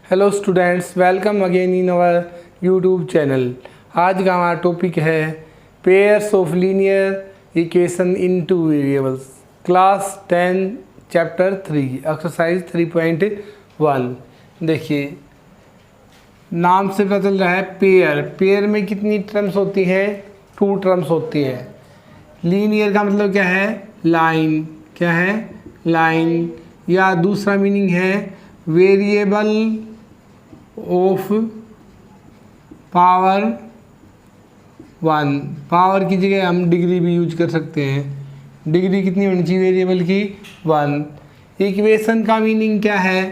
Hello students, welcome again in our YouTube channel. आज का हमारा टॉपिक है pairs of linear equation in two variables, class 10 chapter 3 exercise 3.1। देखिए, नाम से पता चल रहा है पेयर। पेयर में कितनी टर्म्स होती हैं? 2 टर्म्स होती है। लीनियर का मतलब क्या है? लाइन। क्या है? लाइन। या दूसरा मीनिंग है वेरिएबल ऑफ पावर 1। पावर की जगह हम डिग्री भी यूज कर सकते हैं। डिग्री कितनी होनी चाहिए वेरिएबल की? 1। इक्वेशन का मीनिंग क्या है?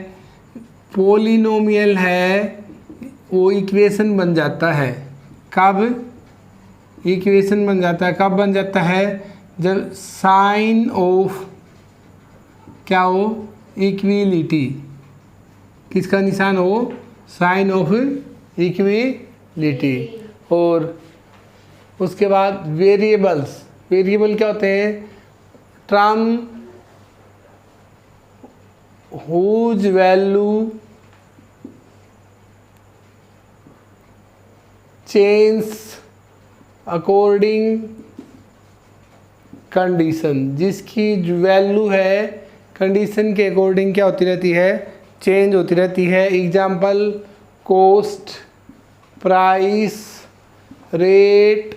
पॉलिनोमियल है, वो इक्वेशन बन जाता है। कब इक्वेशन बन जाता है? कब बन जाता है? जब साइन ऑफ क्या हो? इक्विलिटी। किसका निशान हो? Sign of equality. और उसके बाद वेरिएबल्स। वेरिएबल क्या होते हैं? Term whose value change according condition. जिसकी जो वैल्यू है कंडीशन के अकॉर्डिंग क्या होती रहती है? चेंज होती रहती है। Example cost, price, rate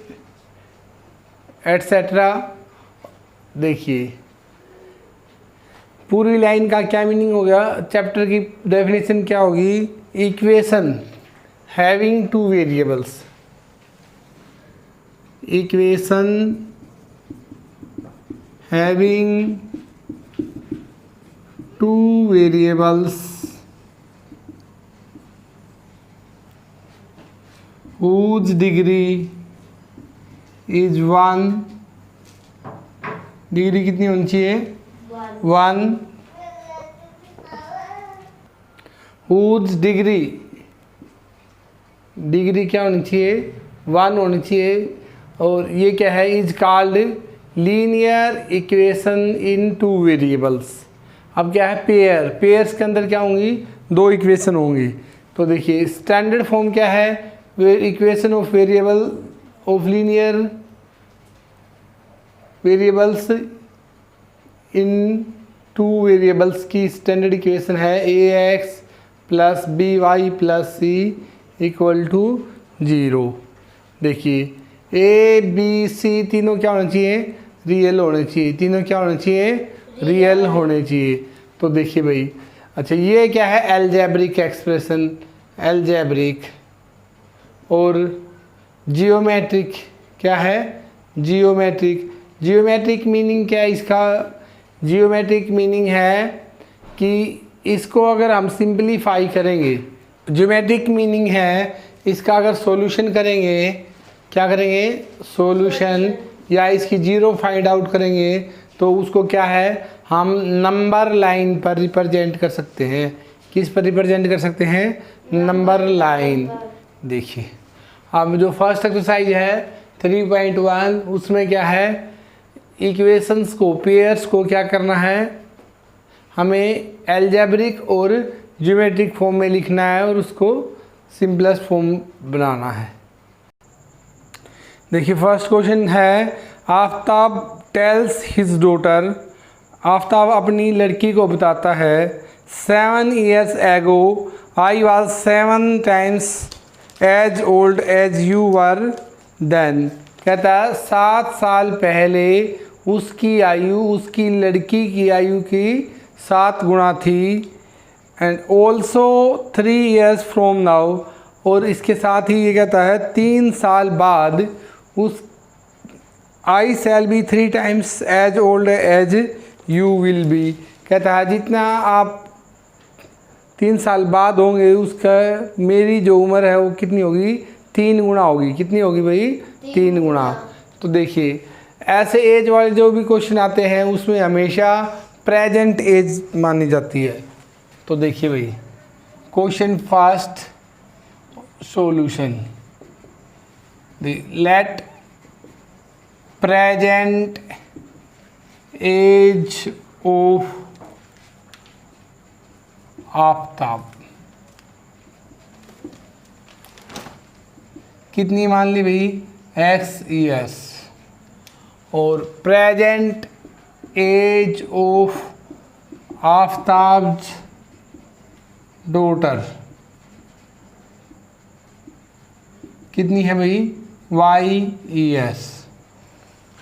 etcetera. देखिए, पूरी लाइन का क्या मीनिंग हो गया? चैप्टर की डेफिनेशन क्या होगी? Equation having 2 variables. Equation having 2 variables whose degree is 1। Degree कितनी होनी चाहिए? 1। whose डिग्री क्या होनी चाहिए? 1 होनी चाहिए। और ये क्या है? Is called linear equation in 2 variables. अब क्या है? पेयर। पेयर्स के अंदर क्या होंगी? 2 इक्वेशन होंगी। तो देखिए, स्टैंडर्ड फॉर्म क्या है? Equation of variable of linear variables in 2 variables की स्टैंडर्ड इक्वेशन है ax plus by plus c equal to 0। देखिए, a b c तीनों क्या होने चाहिए? रियल होने चाहिए। तीनों क्या होने चाहिए? रियल होने चाहिए। तो देखिए भाई, अच्छा ये क्या है? Algebraic expression, algebraic. और जियोमेट्रिक क्या है? जियोमेट्रिक। जियोमेट्रिक मीनिंग क्या है इसका? जियोमेट्रिक मीनिंग है कि इसको अगर हम सिंपलीफाई करेंगे, जियोमेट्रिक मीनिंग है इसका अगर सॉल्यूशन करेंगे, क्या करेंगे? सॉल्यूशन या इसकी जीरो फाइंड आउट करेंगे तो उसको क्या है? हम नंबर लाइन पर रिप्रेजेंट कर सकते हैं। किस पर रिप्रेजेंट कर सकते हैं? Number line. देखिए, अब जो फर्स्ट एक्सरसाइज है 3.1 उसमें क्या है? इक्वेशंस को, पेयर्स को क्या करना है? हमें एल्जेब्रिक और ज्योमेट्रिक फॉर्म में लिखना है और उसको सिंपलेस्ट फॉर्म बनाना है। देखिए, फर्स्ट क्वेश्चन है Aftab tales his daughter. Aftab अपनी लड़की को बताता है 7 years ago I was 7 times as old as you were then। कहता है 7 साल पहले उसकी आयु, उसकी लड़की की आयु की 7 गुना थी। And also 3 years from now। और इसके साथ ही ये कहता है 3 साल बाद उस I shall be 3 times as old as you will be। कहता है जितना आप 3 साल बाद होंगे उसका मेरी जो उम्र है वो कितनी होगी? 3 गुना होगी। कितनी होगी भाई? 3 गुना। तो देखिए, ऐसे एज वाले जो भी क्वेश्चन आते हैं उसमें हमेशा प्रेजेंट एज मानी जाती है। तो देखिए भाई, question first solution. Let present age of Aftab कितनी मान ली भाई, एक्स ईयर्स। और present age of Aftab's daughter कितनी है भाई, वाई ईयर्स।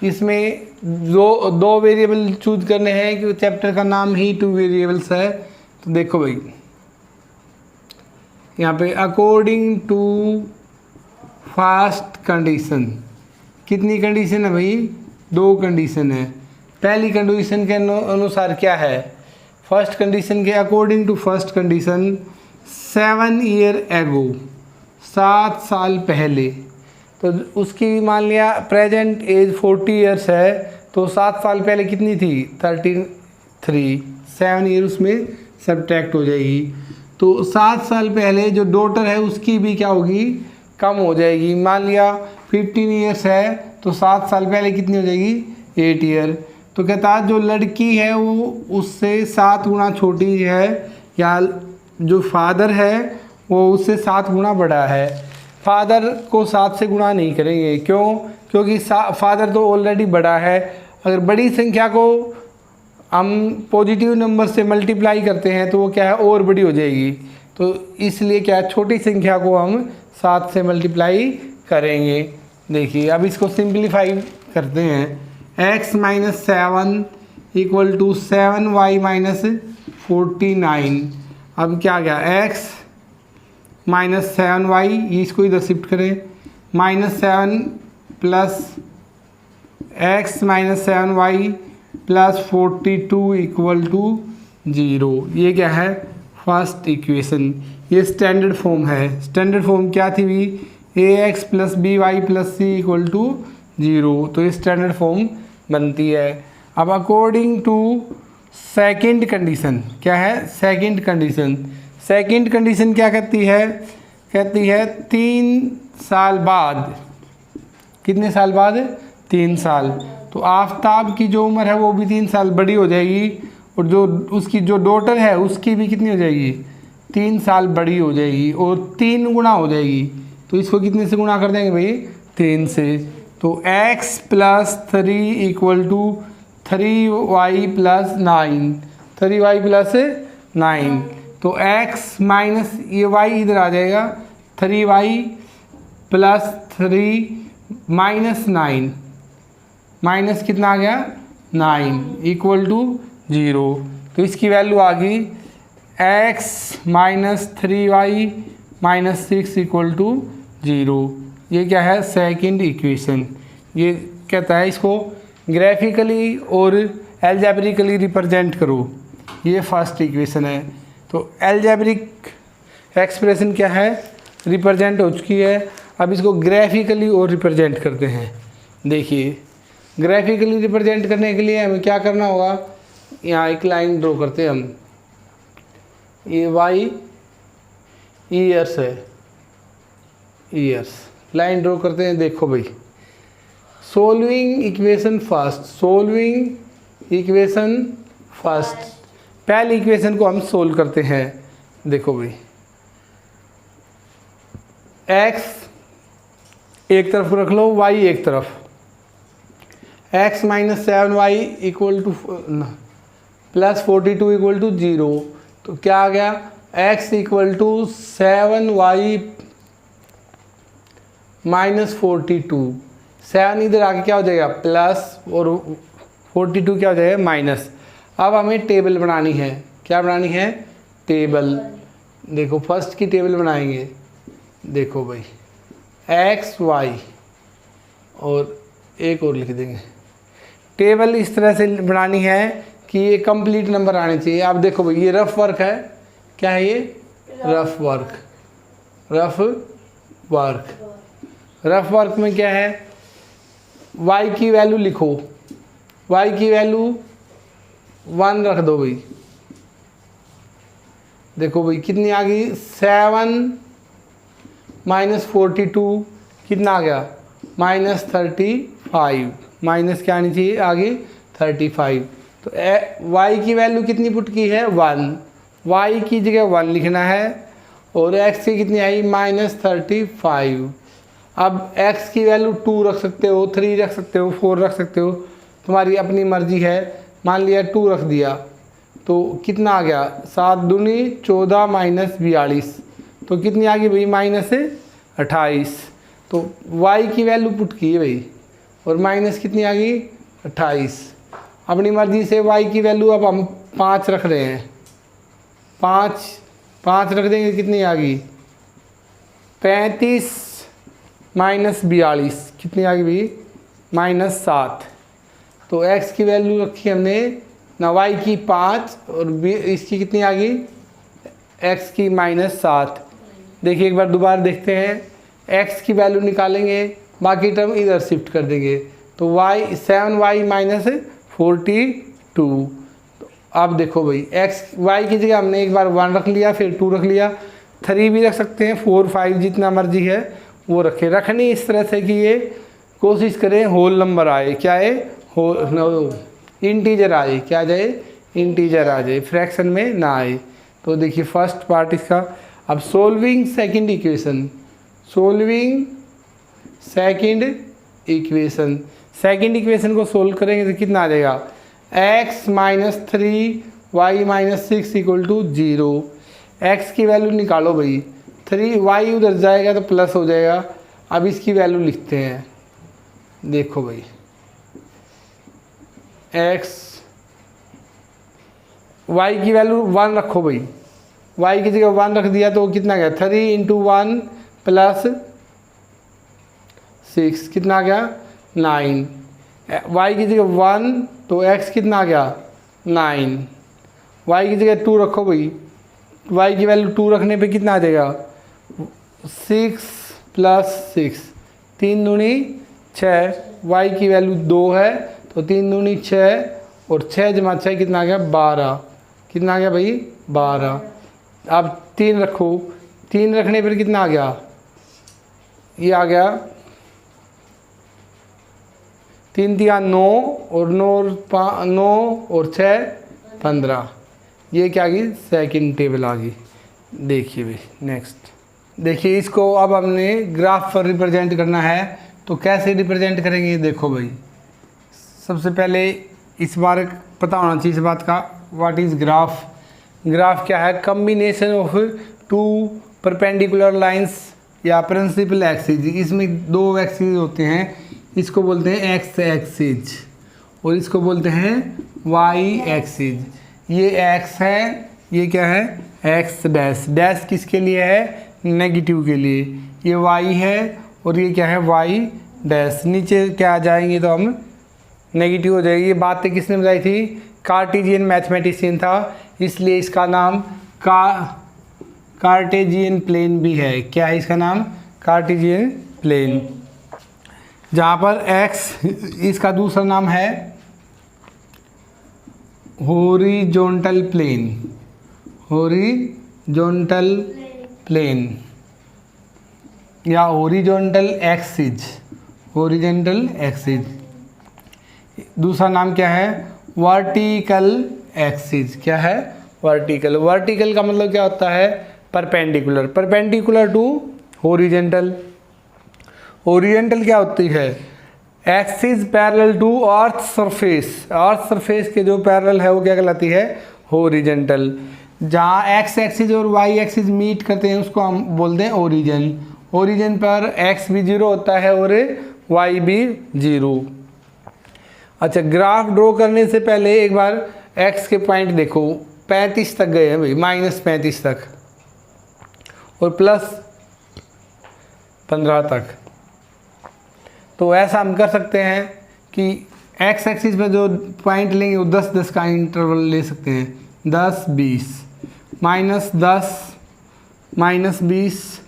इसमें दो वेरिएबल चूज करने हैं कि चैप्टर का नाम ही 2 वेरिएबल्स है। तो देखो भाई यहाँ पे अकॉर्डिंग टू फर्स्ट कंडीशन, कितनी कंडीशन है भाई, 2 कंडीशन है। पहली कंडीशन के अनुसार क्या है, फर्स्ट कंडीशन के according to first condition 7 year ago, 7 साल पहले। तो उसकी मान लिया प्रेजेंट एज 40 ईयर्स है, तो 7 साल पहले कितनी थी, 33, 7 ईयर उसमें सब्ट्रैक्ट हो जाएगी। तो 7 साल पहले जो डॉटर है उसकी भी क्या होगी, कम हो जाएगी। मान लिया 15 ईयर्स है, तो 7 साल पहले कितनी हो जाएगी, 8 ईयर। तो कहता है जो लड़की है वो उससे 7 गुना छोटी है, या जो फादर है वो उससे 7 गुना बड़ा है। फादर को 7 से गुणा नहीं करेंगे, क्यों, क्योंकि फादर तो ऑलरेडी बड़ा है। अगर बड़ी संख्या को हम पॉजिटिव नंबर से मल्टीप्लाई करते हैं तो वो क्या है, और बड़ी हो जाएगी। तो इसलिए क्या है, छोटी संख्या को हम 7 से मल्टीप्लाई करेंगे। देखिए अब इसको सिंप्लीफाई करते हैं। x minus 7 equal to 7y minus 49। अब क्या गया, x माइनस 7y, इसको इधर शिफ्ट करें, minus 7 plus x minus 7y plus 42 equal to 0। ये क्या है, फर्स्ट इक्वेशन। ये स्टैंडर्ड फॉर्म है। स्टैंडर्ड फॉर्म क्या थी भी, ax plus by plus c equal to 0। तो ये स्टैंडर्ड फॉर्म बनती है। अब अकॉर्डिंग टू सेकंड कंडीशन, क्या है, सेकंड कंडीशन। सेकंड कंडीशन क्या कहती है, कहती है 3 साल बाद, कितने साल बाद, 3 साल। तो आफ्ताब की जो उम्र है वो भी 3 साल बड़ी हो जाएगी, और जो उसकी जो डॉटर है उसकी भी कितनी हो जाएगी, 3 साल बड़ी हो जाएगी, और 3 गुना हो जाएगी। तो इसको कितने से गुणा कर देंगे भाई, 3 से। तो x plus 3 equal to 3y plus 9, 3y plus 9। तो x माइनस ये y इधर आ जाएगा, 3y प्लस 3 माइनस 9, माइनस कितना आ गया, 9 इक्वल टू 0। तो इसकी वैल्यू आ गई x minus 3y minus 6 equal to 0। ये क्या है, सेकंड इक्वेशन। ये कहता है इसको ग्राफिकली और एल्जेब्रिकली रिप्रेजेंट करो। ये फर्स्ट इक्वेशन है। तो एल्जेब्रिक एक्सप्रेशन क्या है, रिप्रेजेंट हो चुकी है। अब इसको ग्राफिकली और रिप्रेजेंट करते हैं। देखिए ग्राफिकली रिप्रेजेंट करने के लिए हमें क्या करना होगा, यहाँ एक लाइन ड्रॉ करते हैं हम। ये y ईयर्स है, ईयर्स लाइन ड्रॉ करते हैं। देखो भाई, solving equation first, solving equation first, पहली इक्वेशन को हम सोल्व करते हैं। देखो भाई, x एक तरफ रख लो, y एक तरफ। x minus 7y equal to plus 42 equal to 0। तो क्या आ गया, x equal to 7y minus 42। 7 इधर आके क्या हो जाएगा, प्लस, और 42 क्या हो जाएगा, माइनस। अब हमें टेबल बनानी है। क्या बनानी है, टेबल। देखो फर्स्ट की टेबल बनाएंगे। देखो भाई x y, और एक और लिख देंगे। टेबल इस तरह से बनानी है कि ये कंप्लीट नंबर आने चाहिए। आप देखो भाई, ये रफ वर्क है। क्या है ये, rough work. Rough work, rough work में क्या है, y की वैल्यू लिखो। y की वैल्यू 1 रख दो भाई। देखो भाई कितनी आ गई, 7 माइनस 42 कितना आ गया, माइनस 35। माइनस क्या आनी चाहिए आगे, 35। तो y की वैल्यू कितनी पुट की है, 1। y की जगह 1 लिखना है, और x की कितनी आई, माइनस 35। अब x की वैल्यू 2 रख सकते हो, 3 रख सकते हो, 4 रख सकते हो, तुम्हारी अपनी मर्जी है। मान लिया 2 रख दिया तो कितना आ गया, 7 दूनी 14 माइनस 42, तो कितनी आ गई भाई -28। तो y की वैल्यू पुट की है भाई और माइनस कितनी आ गई 28। अपनी मर्जी से y की वैल्यू अब हम 5 रख रहे हैं, 5 रख देंगे, कितनी आ गई 35 माइनस 42, कितनी आ गई भाई -7। तो x की वैल्यू रखी हमने ना, y की 5 और इसकी कितनी आ गई x की -7। देखिए एक बार दोबारा देखते हैं, x की वैल्यू निकालेंगे, बाकी टर्म इधर शिफ्ट कर देंगे, तो y 7y माइनस 42। तो अब देखो भाई y की जगह हमने एक बार 1 रख लिया, फिर 2 रख लिया, 3 भी रख सकते हैं, 4 5 जितना मर्जी है वो रखनी इस तरह से कि ये कोशिश करें होल नंबर आए, क्या है इंटीजर आए, क्या आ जाए इंटीजर आ जाए, फ्रैक्शन में ना आए। तो देखिए फर्स्ट पार्ट इसका। अब solving second equation, second equation को सोल्व करेंगे तो कितना आ जाएगा, x - 3y - 6 = 0। x की वैल्यू निकालो भाई, 3y उधर जाएगा तो प्लस हो जाएगा। अब इसकी वैल्यू लिखते हैं, देखो भाई y की वैल्यू 1 रखो भाई, y की जगह 1 रख दिया तो कितना गया 3 × 1 + 6, कितना आ गया 9। y की जगह 1 तो x कितना आ गया 9। y की जगह 2 रखो भाई, y की वैल्यू 2 रखने पे कितना आ जाएगा 6 + 6, 3 दूनी 6, y की वैल्यू 2 है तो 3 दूनी 6 और 6 + 6 कितना आ गया 12, कितना आ गया भाई 12। अब 3 रखो, 3 रखने पर कितना आ गया, ये आ गया 3 × 3 = 9 और 9 और 6 15, ये क्या आ गई सेकंड टेबल आ गई। देखिए भाई नेक्स्ट, देखिए इसको अब हमने ग्राफ पर रिप्रेजेंट करना है, तो कैसे रिप्रेजेंट करेंगे। देखो भाई सबसे पहले इस बार पता होना चाहिए इस बात का, व्हाट इज़ ग्राफ। ग्राफ क्या है, कम्बिनेशन ऑफ 2 परपेंडिकुलर लाइंस या प्रिंसिपल एक्सिस। इसमें 2 एक्सिस होते हैं, इसको बोलते हैं x एक्सिस और इसको बोलते हैं y एक्सिस। ये x है, ये क्या है x डैश, डैश किसके लिए है नेगेटिव के लिए, ये y है और ये क्या है y डैश। नीचे क्या आ जाएंगे तो हम नेगेटिव हो जाएगी। ये बातें किसने बताई थी, कार्टेशियन मैथमेटिशियन था, इसलिए इसका नाम कार्टेशियन प्लेन भी है। क्या है इसका नाम, कार्टेशियन प्लेन, जहाँ पर x, इसका दूसरा नाम है हॉरिजॉन्टल प्लेन, हॉरिजॉन्टल प्लेन या हॉरिजॉन्टल एक्सिस, हॉरिजॉन्टल एक्सिस। दूसरा नाम क्या है वर्टिकल एक्सिस। क्या है वर्टिकल, वर्टिकल का मतलब क्या होता है perpendicular, perpendicular to horizontal. Horizontal क्या होती है axis parallel to earth surface, earth surface के जो पैरेलल है वो क्या कहलाती है हॉरिजॉन्टल। जहाँ एक्स एक्सिस और वाई एक्सिस मीट करते हैं उसको हम बोलते हैं ओरिजिन। ओरिजिन पर एक्स भी 0 होता है और वाई भी 0। अच्छा, ग्राफ ड्रॉ करने से पहले एक बार एक्स के पॉइंट देखो, 35 तक गए हैं भाई, -35 तक और +15 तक। तो ऐसा हम कर सकते हैं कि एक्स एक्सिस पे जो पॉइंट लेंगे वो 10-10 का इंटरवल ले सकते हैं, 10 20, -10 -20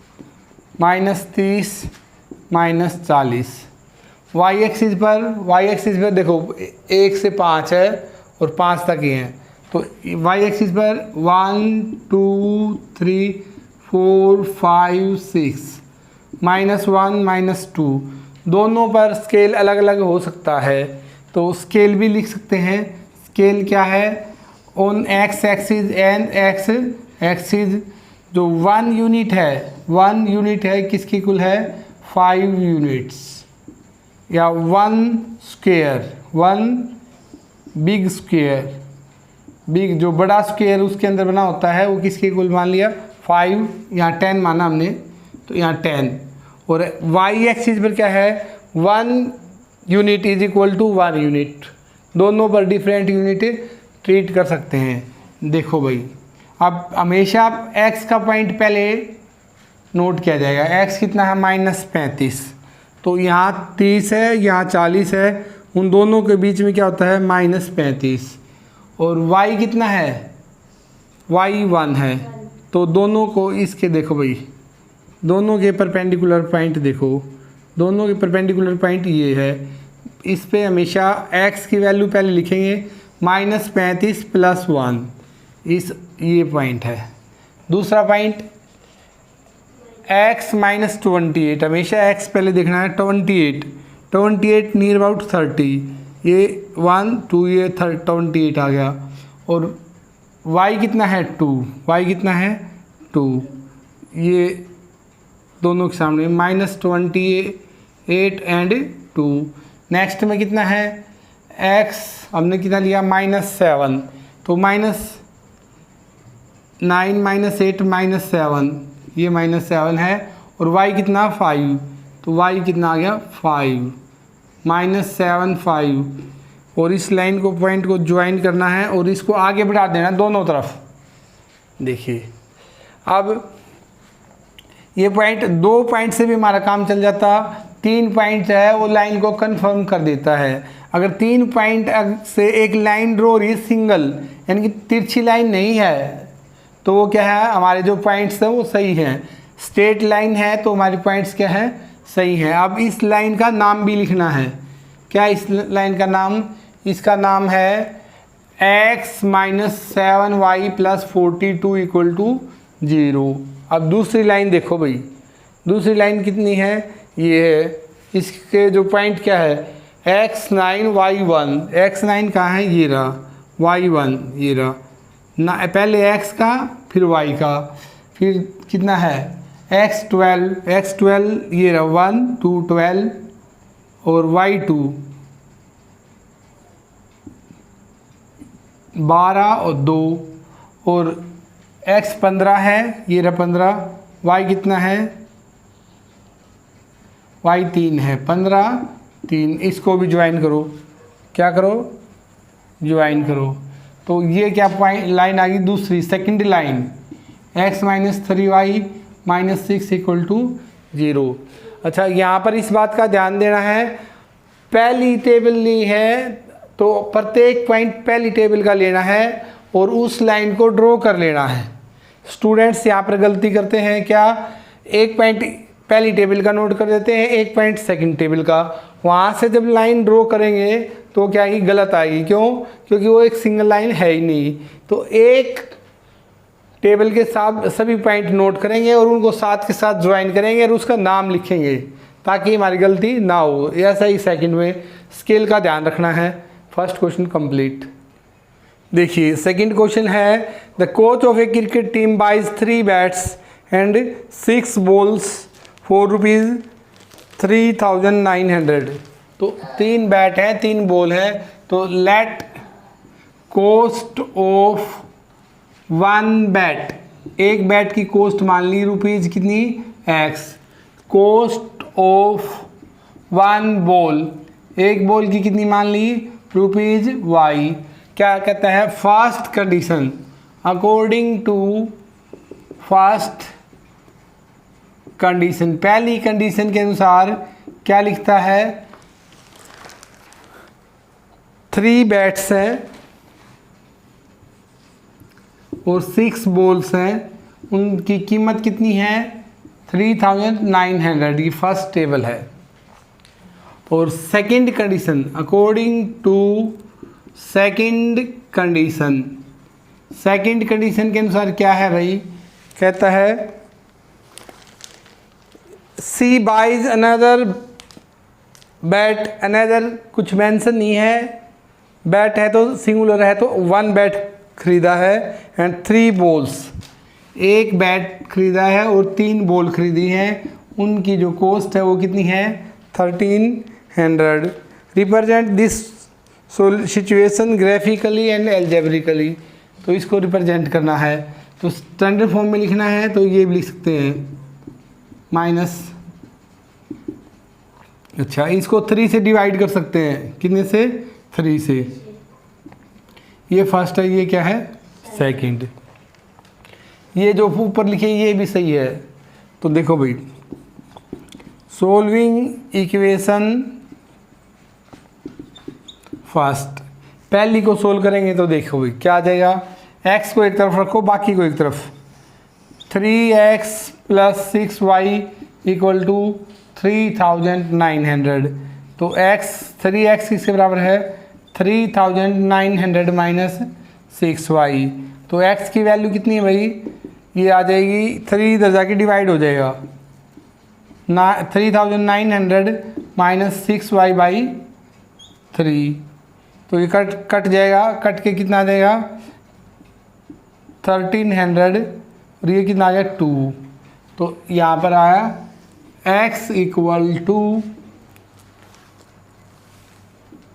-30 -40। वाई एक्सिस पर देखो 1 से 5 है और 5 तक ही हैं, तो वाई एक्सिस पर 1 2 3 4 5 6 -1 -2, दोनों पर स्केल अलग अलग हो सकता है, तो स्केल भी लिख सकते हैं। स्केल क्या है on x axis and x axis, जो 1 यूनिट है, 1 यूनिट है किसकी इक्वल है 5 यूनिट्स, या 1 स्क्वायर, 1 बिग स्क्वायर, बिग जो बड़ा स्क्वायर उसके अंदर बना होता है वो किसके इक्वल मान लिया 5, यहाँ 10 माना हमने, तो यहाँ 10। और वाई एक्सिस पर क्या है 1 unit is equal to 1 unit, दोनों पर डिफरेंट यूनिट ट्रीट कर सकते हैं। देखो भाई अब हमेशा x का पॉइंट पहले नोट किया जाएगा, x कितना है -35, तो यहाँ 30 है यहाँ 40 है, उन दोनों के बीच में क्या होता है -35। और y कितना है y 1 है, तो दोनों को इसके देखो भाई दोनों के परपेंडिकुलर पॉइंट देखो, दोनों के परपेंडिकुलर पॉइंट ये है, इस पे हमेशा x की वैल्यू पहले लिखेंगे -35 + 1, इस ये पॉइंट है। दूसरा पॉइंट x -28, हमेशा x पहले देखना है 28 नियर अबाउट 30, ये 1 2 ये 28 आ गया। और y कितना है 2, y कितना है 2, ये दोनों के सामने -28 एंड 2। नेक्स्ट में कितना है x हमने कितना लिया -7, तो -9 -8 -7, ये -7 है। और y कितना 5, तो y कितना आ गया 5, -7 5। और इस लाइन को पॉइंट को ज्वाइन करना है और इसको आगे बढ़ा देना दोनों तरफ। देखिए अब ये पॉइंट 2 पॉइंट से भी हमारा काम चल जाता, 3 पॉइंट है वो लाइन को कंफर्म कर देता है। अगर 3 पॉइंट से एक लाइन ड्रॉ हो रही है सिंगल, यानी कि तिरछी लाइन नहीं है, तो वो क्या है हमारे जो पॉइंट्स हैं वो सही हैं। स्ट्रेट लाइन है तो हमारे पॉइंट्स क्या है सही है। अब इस लाइन का नाम भी लिखना है, क्या इस लाइन का नाम, इसका नाम है x - 7y + 42 = 0। अब दूसरी लाइन देखो भाई, दूसरी लाइन कितनी है ये है, इसके जो पॉइंट क्या है x9 y1, x9 कहाँ है ये रहा, y1 ये रहा ना, पहले x का फिर y का, फिर कितना है x12 ये रहा 1 2 12 और y2 12 और 2 और x 15 है ये रहा 15, y कितना है y 3 है 15 3, इसको भी ज्वाइन करो, क्या करो ज्वाइन करो। तो ये क्या पॉइंट लाइन आ गई दूसरी सेकंड लाइन, x - 3y - 6 = 0। अच्छा यहाँ पर इस बात का ध्यान देना है, पहली टेबल ली है तो प्रत्येक पॉइंट पहली टेबल का लेना है और उस लाइन को ड्रॉ कर लेना है। स्टूडेंट्स यहाँ पर गलती करते हैं क्या, एक पॉइंट पहली टेबल का नोट कर देते हैं, एक पॉइंट सेकंड टेबल का, वहाँ से जब लाइन ड्रॉ करेंगे तो क्या ही गलत आएगी, क्यों, क्योंकि वो एक सिंगल लाइन है ही नहीं। तो एक टेबल के साथ सभी पॉइंट नोट करेंगे और उनको साथ के साथ ज्वाइन करेंगे और उसका नाम लिखेंगे ताकि हमारी गलती ना हो। ऐसा ही सेकंड में स्केल का ध्यान रखना है। First question complete. देखिए सेकंड क्वेश्चन है, the coach of a cricket team buys 3 bats and 6 balls for ₹3,900। तो 3 बैट है 3 बॉल है, तो लेट कॉस्ट ऑफ 1 बैट, एक बैट की कॉस्ट मान ली रुपीज़ कितनी x, कॉस्ट ऑफ 1 बॉल, एक बॉल की कितनी मान ली रुपीज़ y। क्या कहता है first condition, according to first condition, पहली कंडीशन के अनुसार क्या लिखता है 3 बैट्स हैं और 6 बॉल्स हैं, उनकी कीमत कितनी है 3,900, ये फर्स्ट टेबल है। और second condition, according to second condition, second condition के अनुसार क्या है भाई, कहता है she buys another bat, another कुछ मेंशन नहीं है, बैट है तो सिंगुलर है तो 1 बैट खरीदा है एंड 3 बॉल्स, एक बैट खरीदा है और 3 बॉल खरीदी हैं उनकी जो कॉस्ट है वो कितनी है 1300। Represent this situation graphically and algebraically, तो इसको रिप्रेजेंट करना है तो स्टैंडर्ड फॉर्म में लिखना है तो ये भी लिख सकते हैं माइनस, अच्छा इसको 3 से डिवाइड कर सकते हैं, कितने से 3 से। ये फर्स्ट है, ये क्या है सेकंड। ये जो ऊपर लिखे ये भी सही है। तो देखो भाई, सोल्विंग इक्वेशन फर्स्ट, पहली को सोल्व करेंगे तो देखो भाई क्या आ जाएगा, x को एक तरफ रखो बाकी को एक तरफ, 3x + 6y = 3900। तो 3x किसके बराबर है 3900 - 6y। तो x की वैल्यू कितनी है भाई, ये आ जाएगी 3 इधर जाके डिवाइड हो जाएगा 3900 - 6y/3। तो ये कट जाएगा, कट के कितना आ जाएगा 1300 और ये कितना आ गया 2। तो यहाँ पर आया x =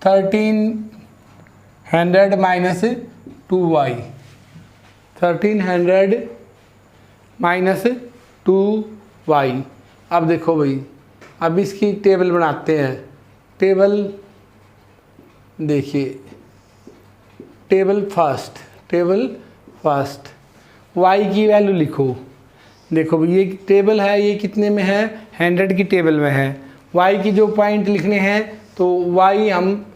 1300 - 2y, 1300 - 2y। अब देखो भाई, अब इसकी टेबल बनाते हैं। टेबल देखिए, टेबल फर्स्ट y की वैल्यू लिखो। देखो भाई ये टेबल है, ये कितने में है 100 की टेबल में है। y की जो पॉइंट लिखने हैं तो y हम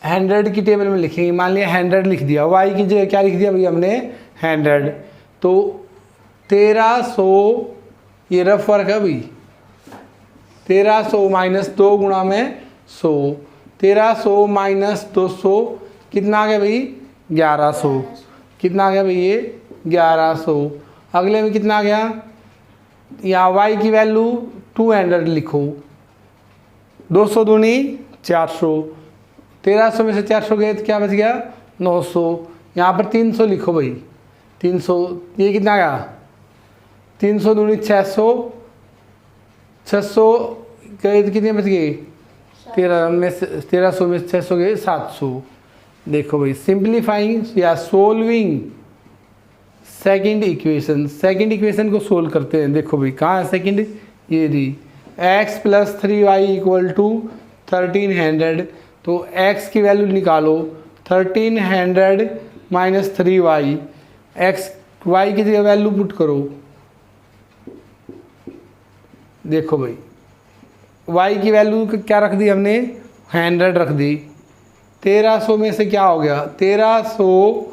100 की टेबल में लिखेंगे। मान लिया 100 लिख दिया, y की जगह क्या लिख दिया भाई हमने 100। तो 1300, ये रफ वर्क है भाई, 1300 - 2 गुणा में 100, 1300 - 200 कितना आ गया भाई 1100। कितना आ गया भाई ये 1100। अगले में कितना आ गया, यहाँ y की वैल्यू 200 लिखो, 200 दूनी 400, 1300 में से 400 गए तो क्या बच गया 900। यहाँ पर 300 लिखो भाई, 300, ये कितना गया 300 दूनी 600, 600 गए तो कितने बच गए 1300 में 600 गए 700। देखो भाई, सिंप्लीफाइंग या सोल्विंग सेकंड इक्वेशन को सोल्व करते हैं। देखो भाई कहाँ है सेकंड, ये दी x + 3y = 1300। तो x की वैल्यू निकालो, 1300 - 3y, y की जगह वैल्यू पुट करो। देखो भाई y की वैल्यू क्या रख दी हमने 100 रख दी। 1300 में से क्या हो गया 1300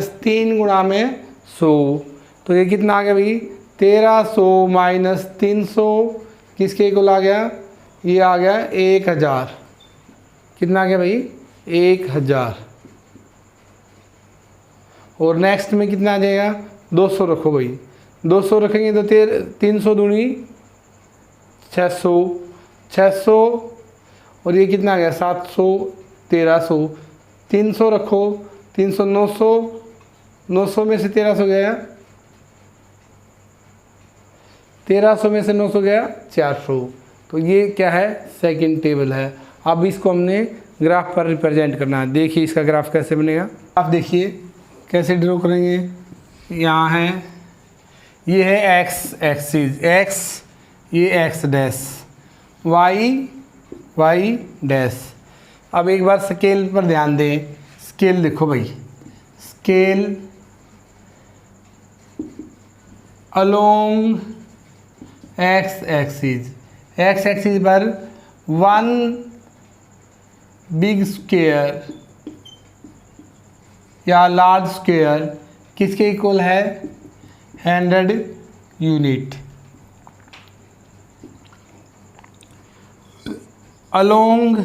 - 3 गुणा में 100, तो ये कितना आ गया भाई 1300 - 300 किसके इक्वल आ गया, ये आ गया 1000। कितना आ गया भाई 1000। और नेक्स्ट में कितना आ जाएगा 200 रखो भाई, 200 रखेंगे तो 300 दूनी 600, 600 और ये कितना आ गया 700, 1300, 300 रखो, 300 900, 900 में से 1300 गया, 1300 में से 900 गया 400। तो ये क्या है सेकंड टेबल है। अब इसको हमने ग्राफ पर रिप्रेजेंट करना है। देखिए इसका ग्राफ कैसे बनेगा, आप देखिए कैसे ड्रॉ करेंगे। यहाँ है, ये है x एक्सिस, x ये x डैश, y डैश। अब एक बार स्केल पर ध्यान दें, स्केल देखो भाई, स्केल अलोंग x एक्सिस पर 1 बिग स्क्वायर या लार्ज स्क्वायर किसके इक्वल है 100 यूनिट। अलोंग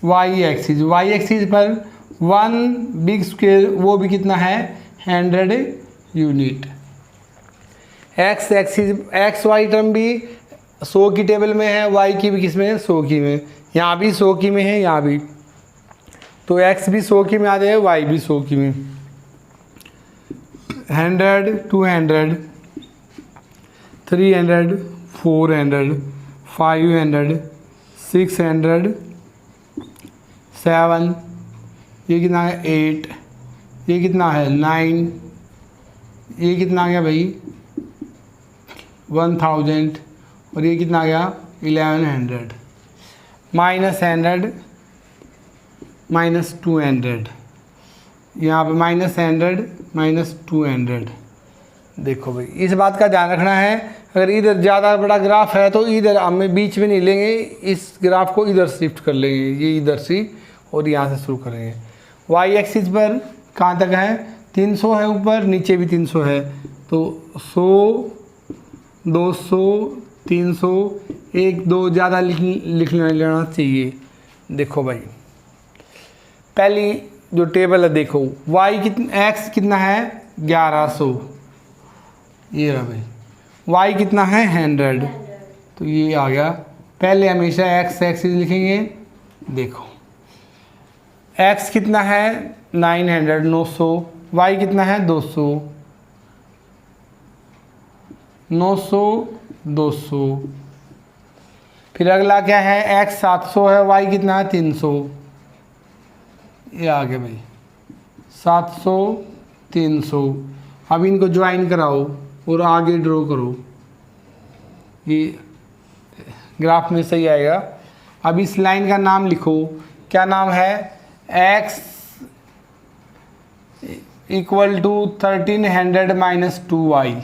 y एक्सिस पर 1 बिग स्क्वायर, वो भी कितना है 100 unit. x axis X Y term भी 100 की टेबल में है, y की भी किस में है 100 की में, यहाँ भी 100 की में है, यहाँ भी, तो x भी 100 की में आ जाएगा, y भी 100 की में। 100 200 300, 400, 500, 600, 7, ये कितना है 8, ये कितना है 9, ये कितना आ गया भाई 1000, और ये कितना आ गया 1100, -100, -200, यहाँ पे -100, -200। देखो भाई इस बात का ध्यान रखना है, अगर इधर ज़्यादा बड़ा ग्राफ है तो इधर हमें बीच में नहीं लेंगे, इस ग्राफ को इधर शिफ्ट कर लेंगे, ये इधर से और यहाँ से शुरू करेंगे। वाई एक्सिस पर कहाँ तक है 300 है, ऊपर नीचे भी 300 है, तो 100, 200, 300, 1 2 ज़्यादा लिख लेना चाहिए। देखो भाई पहली जो टेबल है देखो, वाई कितना एक्स कितना है 1100, ये रहा भाई, वाई कितना है 100, तो ये आ गया। पहले हमेशा एक्स एक्सिस लिखेंगे। देखो एक्स कितना है 900 900, वाई कितना है 200 900 200, फिर अगला क्या है एक्स 700 है, वाई कितना है 300, ये आ गया भाई 700 300। अब इनको ज्वाइन कराओ और आगे ड्रॉ करो, ये ग्राफ में सही आएगा। अब इस लाइन का नाम लिखो, क्या नाम है x equal to 1300 minus 2y,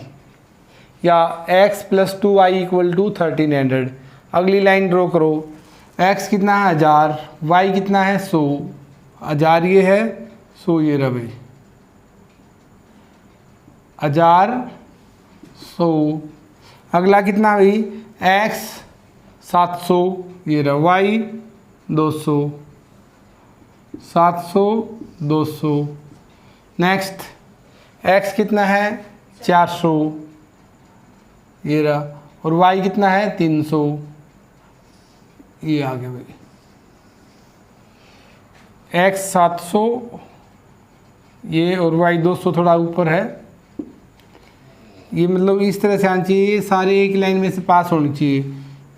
या x plus 2y equal to 1300। अगली लाइन ड्रॉ करो, x कितना है 1000, y कितना है 100, 1000 ये है 100 ये रहा भाई, 1000 100। अगला कितना भाई x 700 ये रहा, y 200 700 200। नेक्स्ट x कितना है 400 ये रहा, और y कितना है 300, ये आ गया भाई। x 700 ये और y 200 थोड़ा ऊपर है, ये मतलब इस तरह से आना चाहिए, सारे एक लाइन में से पास होनी चाहिए।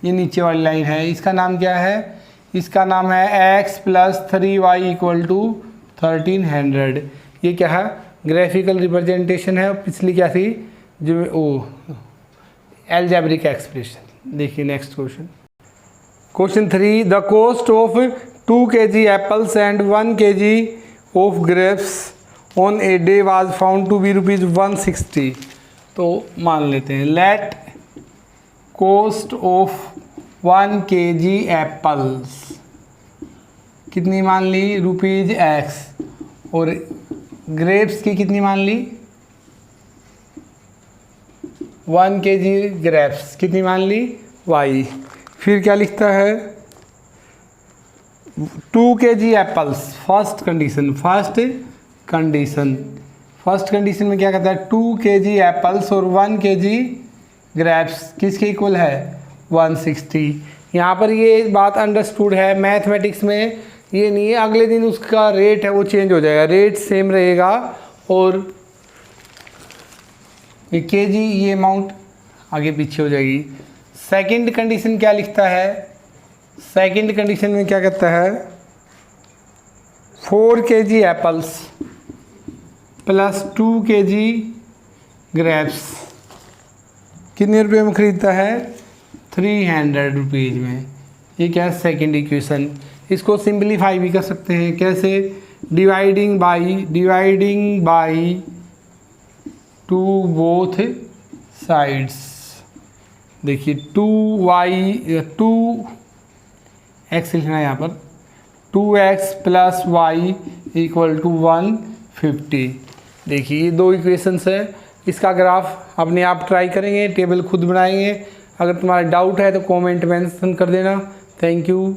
ये नीचे वाली लाइन है, इसका नाम क्या है, इसका नाम है x plus 3y equal to 1300। ये क्या है ग्राफिकल रिप्रेजेंटेशन है, पिछली क्या थी जो एल्जेब्रिक एक्सप्रेशन। देखिए next question, question 3, the cost of 2 kg apples and 1 kg of grapes on a day was found to be ₹160। तो मान लेते हैं let cost of 1 kg apples कितनी मान ली ₹x, और ग्रेप्स की कितनी मान ली 1 kg ग्रेप्स कितनी मान ली y। फिर क्या लिखता है 2 kg एप्पल्स, फर्स्ट कंडीशन में क्या कहता है 2 kg एप्पल्स और 1 kg ग्रेप्स किसके इक्वल है 160। यहाँ पर ये बात अंडरस्टूड है, मैथमेटिक्स में ये नहीं है अगले दिन उसका रेट है वो चेंज हो जाएगा, रेट सेम रहेगा और ये kg ये अमाउंट आगे पीछे हो जाएगी। सेकंड कंडीशन क्या लिखता है, सेकंड कंडीशन में क्या कहता है 4 kg apples plus 2 kg grapes कितने रुपए में ख़रीदता है 300 रुपीज़ में। ये क्या है सेकंड इक्वेशन। इसको सिंपलीफाई भी कर सकते हैं, कैसे dividing by two both sides. देखिए 2x लिखना है यहाँ पर 2x plus y equal to 150। देखिए ये दो इक्वेशंस है, इसका ग्राफ अपने आप ट्राई करेंगे, टेबल खुद बनाएंगे। अगर तुम्हारा डाउट है तो कमेंट मेंशन कर देना। Thank you.